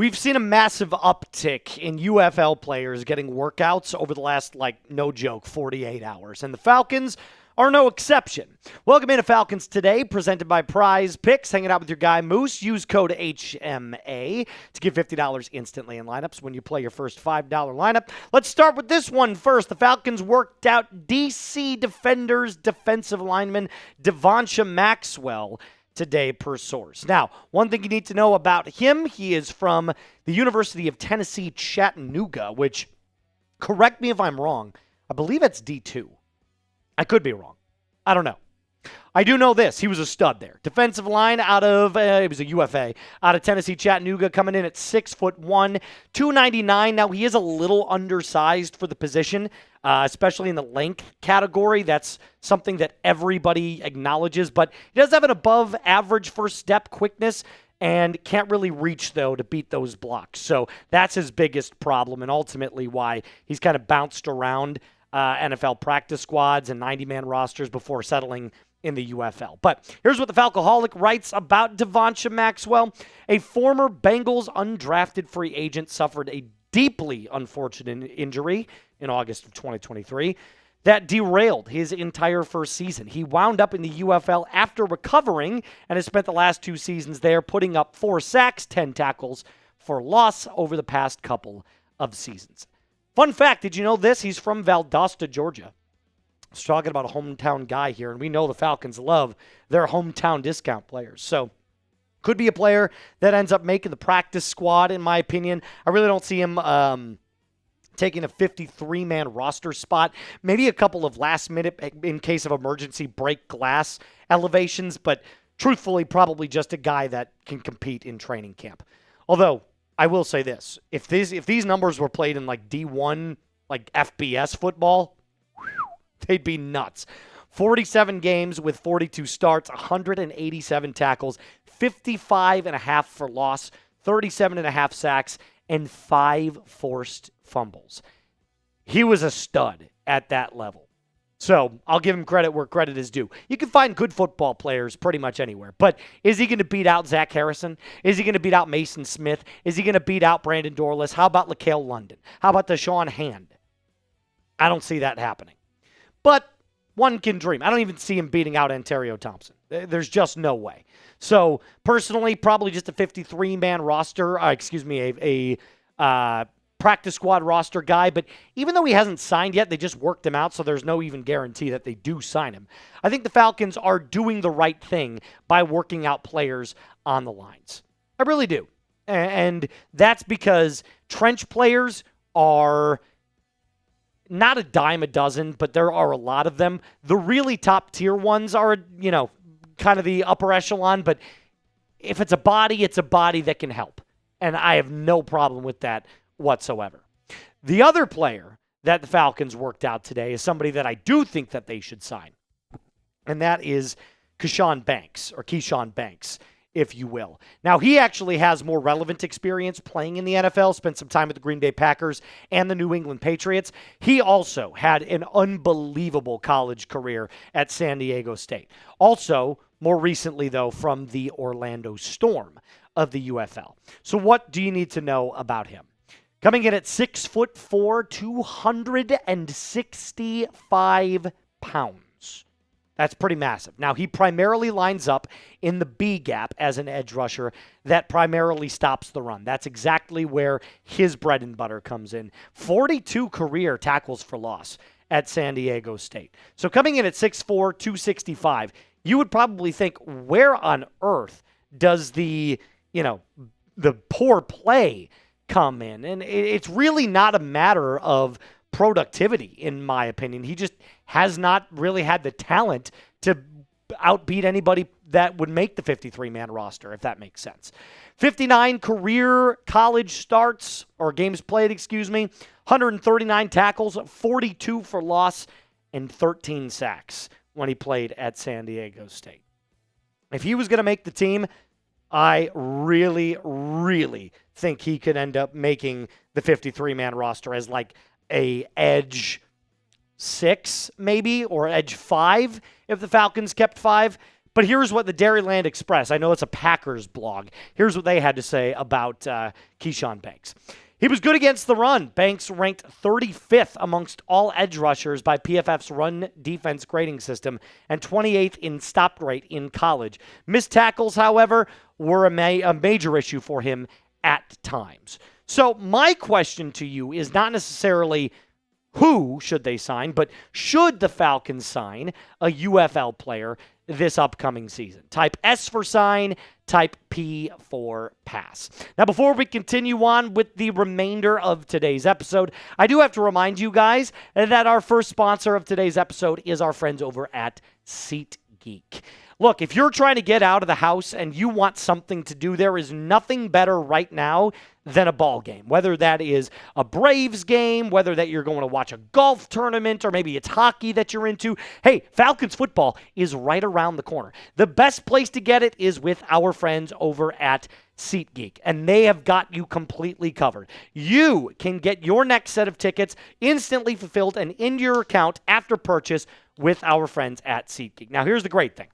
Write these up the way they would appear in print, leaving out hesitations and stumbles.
We've seen a massive uptick in UFL players getting workouts over the last, no joke, 48 hours. And the Falcons are no exception. Welcome into Falcons Today, presented by Prize Picks. Hanging out with your guy, Moose. Use code HMA to get $50 instantly in lineups when you play your first $5 lineup. Let's start with this one first. The Falcons worked out DC Defenders defensive lineman Devonnsha Maxwell today per source. Now, one thing you need to know about him, he is from the University of Tennessee, Chattanooga, which, correct me if I'm wrong, I believe it's D2. I could be wrong. I don't know. I do know this. He was a stud there. Defensive line out of, it was a UFA, out of Tennessee, Chattanooga, coming in at 6'1", 299. Now, he is a little undersized for the position, especially in the length category. That's something that everybody acknowledges, but he does have an above average first step quickness and can't really reach, though, to beat those blocks. So that's his biggest problem and ultimately why he's kind of bounced around NFL practice squads and 90-man rosters before settling in the UFL. But here's what the Falcoholic writes about Devonnsha Maxwell. A former Bengals undrafted free agent suffered a deeply unfortunate injury in August of 2023 that derailed his entire first season. He wound up in the UFL after recovering and has spent the last 2 seasons there, putting up 4 sacks, 10 tackles for loss over the past couple of seasons. Fun fact, did you know this? He's from Valdosta, Georgia. I was talking about a hometown guy here, and we know the Falcons love their hometown discount players. So, could be a player that ends up making the practice squad, in my opinion. I really don't see him taking a 53-man roster spot. Maybe a couple of last-minute, in case of emergency, break glass elevations, but truthfully, probably just a guy that can compete in training camp. Although, I will say this. If these numbers were played in D1, FBS football, they'd be nuts. 47 games with 42 starts, 187 tackles, 55.5 for loss, 37.5 sacks, and 5 forced fumbles. He was a stud at that level. So I'll give him credit where credit is due. You can find good football players pretty much anywhere. But is he going to beat out Zach Harrison? Is he going to beat out Mason Smith? Is he going to beat out Brandon Dorless? How about LaCale London? How about Deshaun Hand? I don't see that happening. But one can dream. I don't even see him beating out Ontario Thompson. There's just no way. So personally, probably just a 53-man roster. A practice squad roster guy, but even though he hasn't signed yet, they just worked him out, so there's no even guarantee that they do sign him. I think the Falcons are doing the right thing by working out players on the lines. I really do. And that's because trench players are not a dime a dozen, but there are a lot of them. The really top tier ones are, kind of the upper echelon, but if it's a body that can help. And I have no problem with that whatsoever. The other player that the Falcons worked out today is somebody that I do think that they should sign, and that is Keshawn Banks, if you will. Now, he actually has more relevant experience playing in the NFL, spent some time with the Green Bay Packers and the New England Patriots. He also had an unbelievable college career at San Diego State. Also, more recently, though, from the Orlando Storm of the UFL. So what do you need to know about him? Coming in at 6'4", 265 pounds. That's pretty massive. Now, he primarily lines up in the B gap as an edge rusher that primarily stops the run. That's exactly where his bread and butter comes in. 42 career tackles for loss at San Diego State. So coming in at 6'4", 265, you would probably think, where on earth does the poor play come in? And it's really not a matter of productivity, in my opinion. He just has not really had the talent to outbeat anybody that would make the 53-man roster, if that makes sense. 59 career college starts, or games played, 139 tackles, 42 for loss, and 13 sacks when he played at San Diego State. If he was going to make the team, I really, really think he could end up making the 53-man roster as a edge 6 maybe, or edge 5 if the Falcons kept 5. But here's what the Dairyland Express, I know it's a Packers blog, here's what they had to say about Keshawn Banks. He was good against the run. Banks ranked 35th amongst all edge rushers by PFF's run defense grading system and 28th in stop rate in college. Missed tackles, however, were a major issue for him at times. So my question to you is not necessarily who should they sign, but should the Falcons sign a UFL player this upcoming season? Type S for sign, type P for pass. Now, before we continue on with the remainder of today's episode, I do have to remind you guys that our first sponsor of today's episode is our friends over at SeatGeek. Look, if you're trying to get out of the house and you want something to do, there is nothing better right now than a ball game. Whether that is a Braves game, whether that you're going to watch a golf tournament, or maybe it's hockey that you're into. Hey, Falcons football is right around the corner. The best place to get it is with our friends over at SeatGeek, and they have got you completely covered. You can get your next set of tickets instantly fulfilled and in your account after purchase with our friends at SeatGeek. Now, here's the great thing.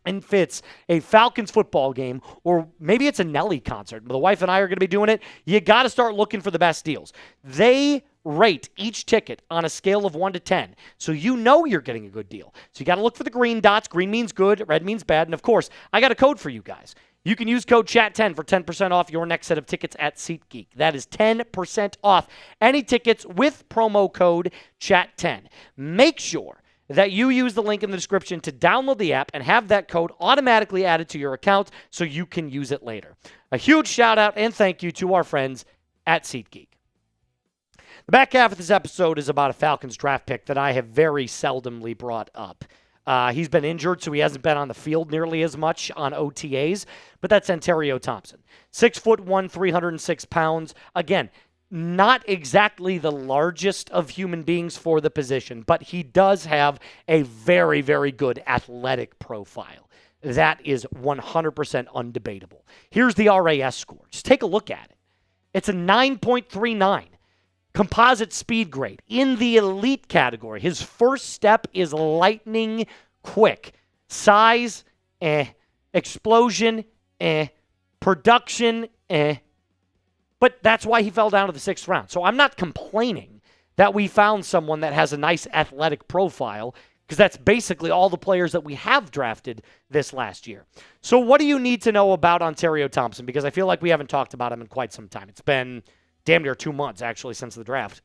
And fits a Falcons football game, or maybe it's a Nelly concert. The wife and I are going to be doing it. You got to start looking for the best deals. They rate each ticket on a scale of 1 to 10, so you know you're getting a good deal. So you got to look for the green dots. Green means good, red means bad, and of course, I got a code for you guys. You can use code CHAT10 for 10% off your next set of tickets at SeatGeek. That is 10% off any tickets with promo code CHAT10. Make sure that you use the link in the description to download the app and have that code automatically added to your account so you can use it later. A huge shout out and thank you to our friends at SeatGeek. The back half of this episode is about a Falcons draft pick that I have very seldomly brought up. He's been injured, so he hasn't been on the field nearly as much on OTAs, but that's Ontario Thompson. 6'1", 306 pounds. Again, not exactly the largest of human beings for the position, but he does have a very, very good athletic profile. That is 100% undebatable. Here's the RAS score. Just take a look at it. It's a 9.39. Composite speed grade in the elite category. His first step is lightning quick. Size, explosion, production, But that's why he fell down to the 6th round. So I'm not complaining that we found someone that has a nice athletic profile, because that's basically all the players that we have drafted this last year. So what do you need to know about Ontario Thompson? Because I feel like we haven't talked about him in quite some time. It's been damn near 2 months, actually, since the draft.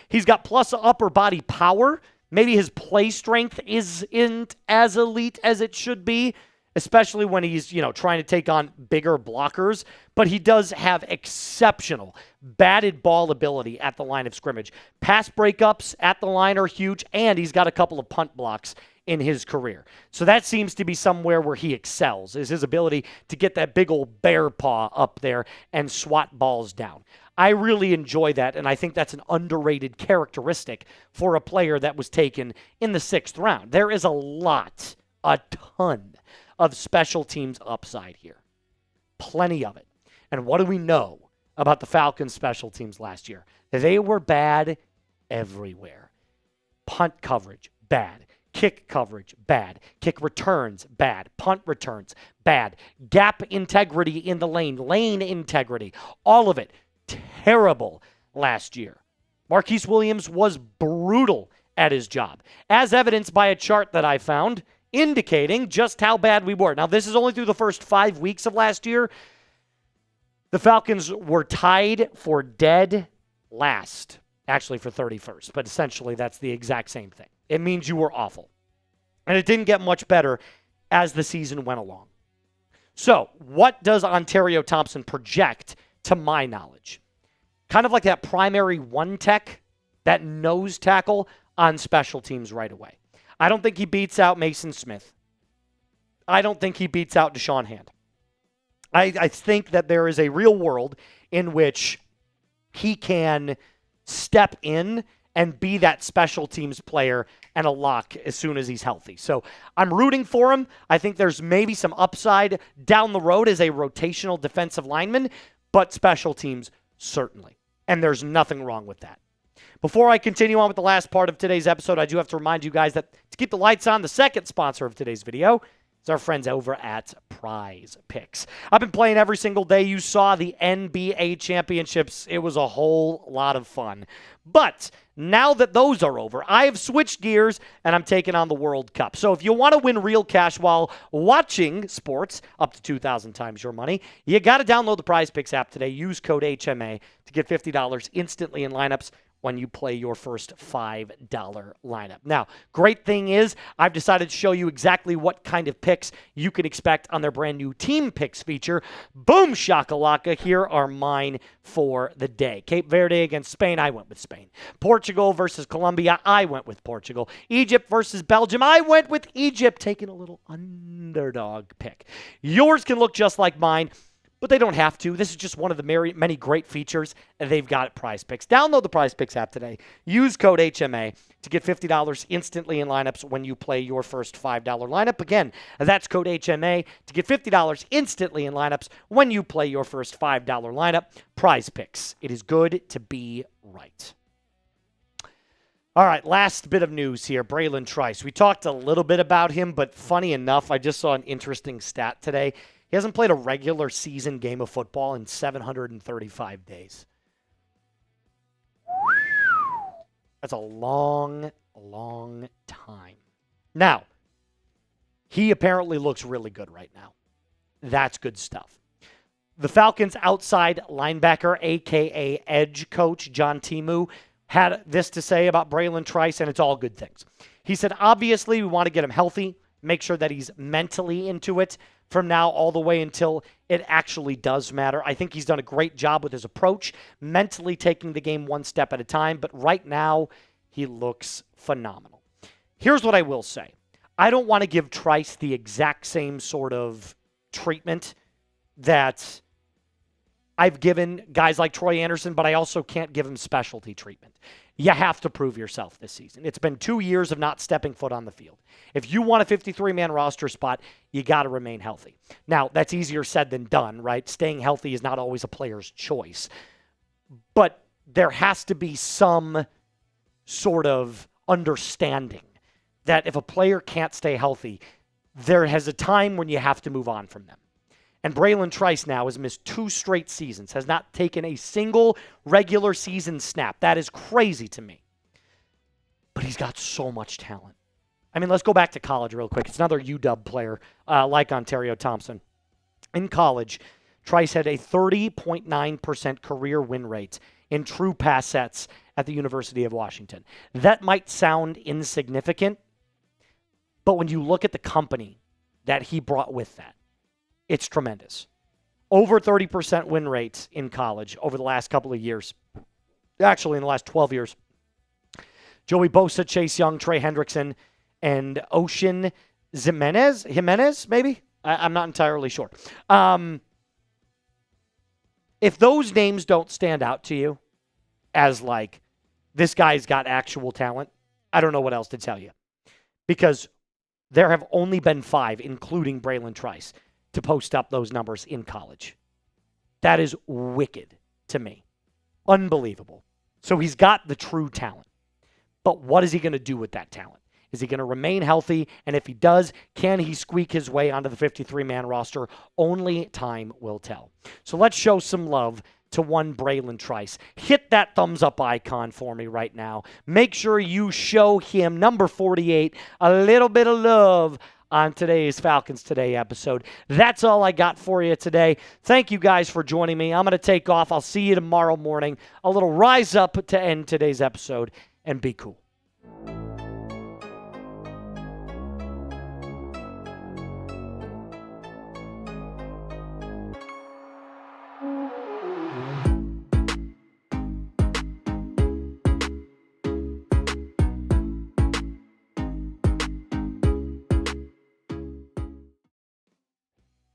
He's got plus upper body power. Maybe his play strength isn't as elite as it should be, especially when he's, trying to take on bigger blockers. But he does have exceptional batted ball ability at the line of scrimmage. Pass breakups at the line are huge, and he's got a couple of punt blocks in his career. So that seems to be somewhere where he excels, is his ability to get that big old bear paw up there and swat balls down. I really enjoy that, and I think that's an underrated characteristic for a player that was taken in the 6th round. There is a ton of special teams upside here. Plenty of it. And what do we know about the Falcons special teams last year? They were bad everywhere. Punt coverage, bad. Kick coverage, bad. Kick returns, bad. Punt returns, bad. Gap integrity in the lane integrity. All of it terrible last year. Marquise Williams was brutal at his job, as evidenced by a chart that I found indicating just how bad we were. Now, this is only through the first 5 weeks of last year. The Falcons were tied for dead last, actually for 31st, but essentially that's the exact same thing. It means you were awful. And it didn't get much better as the season went along. So, what does Ontario Thompson project, to my knowledge? Kind of like that primary one tech, that nose tackle on special teams right away. I don't think he beats out Mason Smith. I don't think he beats out Deshaun Hand. I think that there is a real world in which he can step in and be that special teams player and a lock as soon as he's healthy. So I'm rooting for him. I think there's maybe some upside down the road as a rotational defensive lineman, but special teams, certainly. And there's nothing wrong with that. Before I continue on with the last part of today's episode, I do have to remind you guys that to keep the lights on, the second sponsor of today's video It's our friends over at Prize Picks. I've been playing every single day. You saw the NBA championships. It was a whole lot of fun. But now that those are over, I have switched gears and I'm taking on the World Cup. So if you want to win real cash while watching sports, up to 2,000 times your money, you got to download the Prize Picks app today. Use code HMA to get $50 instantly in lineups when you play your first $5 lineup. Now, great thing is I've decided to show you exactly what kind of picks you can expect on their brand new Team Picks feature. Boom shakalaka, here are mine for the day. Cape Verde against Spain, I went with Spain. Portugal versus Colombia, I went with Portugal. Egypt versus Belgium, I went with Egypt, taking a little underdog pick. Yours can look just like mine, but they don't have to. This is just one of the many great features they've got at Prize Picks. Download the Prize Picks app today. Use code HMA to get $50 instantly in lineups when you play your first $5 lineup. Again, that's code HMA to get $50 instantly in lineups when you play your first $5 lineup. Prize Picks. It is good to be right. All right, last bit of news here. Braylon Trice. We talked a little bit about him, but funny enough, I just saw an interesting stat today. He hasn't played a regular season game of football in 735 days. That's a long, long time. Now, he apparently looks really good right now. That's good stuff. The Falcons' outside linebacker, a.k.a. edge coach, John Timu, had this to say about Braylon Trice, and it's all good things. He said, obviously, we want to get him healthy, make sure that he's mentally into it from now all the way until it actually does matter. I think he's done a great job with his approach, mentally taking the game one step at a time, but right now he looks phenomenal. Here's what I will say. I don't want to give Trice the exact same sort of treatment that I've given guys like Troy Anderson, but I also can't give him specialty treatment. You have to prove yourself this season. It's been 2 years of not stepping foot on the field. If you want a 53-man roster spot, you got to remain healthy. Now, that's easier said than done, right? Staying healthy is not always a player's choice. But there has to be some sort of understanding that if a player can't stay healthy, there has a time when you have to move on from them. And Braylon Trice now has missed 2 straight seasons, has not taken a single regular season snap. That is crazy to me. But he's got so much talent. I mean, let's go back to college real quick. It's another UW player like Ontario Thompson. In college, Trice had a 30.9% career win rate in true pass sets at the University of Washington. That might sound insignificant, but when you look at the company that he brought with that, it's tremendous. Over 30% win rates in college over the last couple of years. Actually, in the last 12 years. Joey Bosa, Chase Young, Trey Hendrickson, and Ocean Jimenez, maybe? I'm not entirely sure. If those names don't stand out to you as like, this guy's got actual talent, I don't know what else to tell you. Because there have only been 5, including Braylon Trice, to post up those numbers in college. That is wicked to me. Unbelievable. So he's got the true talent. But what is he going to do with that talent? Is he going to remain healthy? And if he does, can he squeak his way onto the 53-man roster? Only time will tell. So let's show some love to one Braylon Trice. Hit that thumbs up icon for me right now. Make sure you show him, number 48, a little bit of love on today's Falcons Today episode. That's all I got for you today. Thank you guys for joining me. I'm going to take off. I'll see you tomorrow morning. A little rise up to end today's episode, and be cool.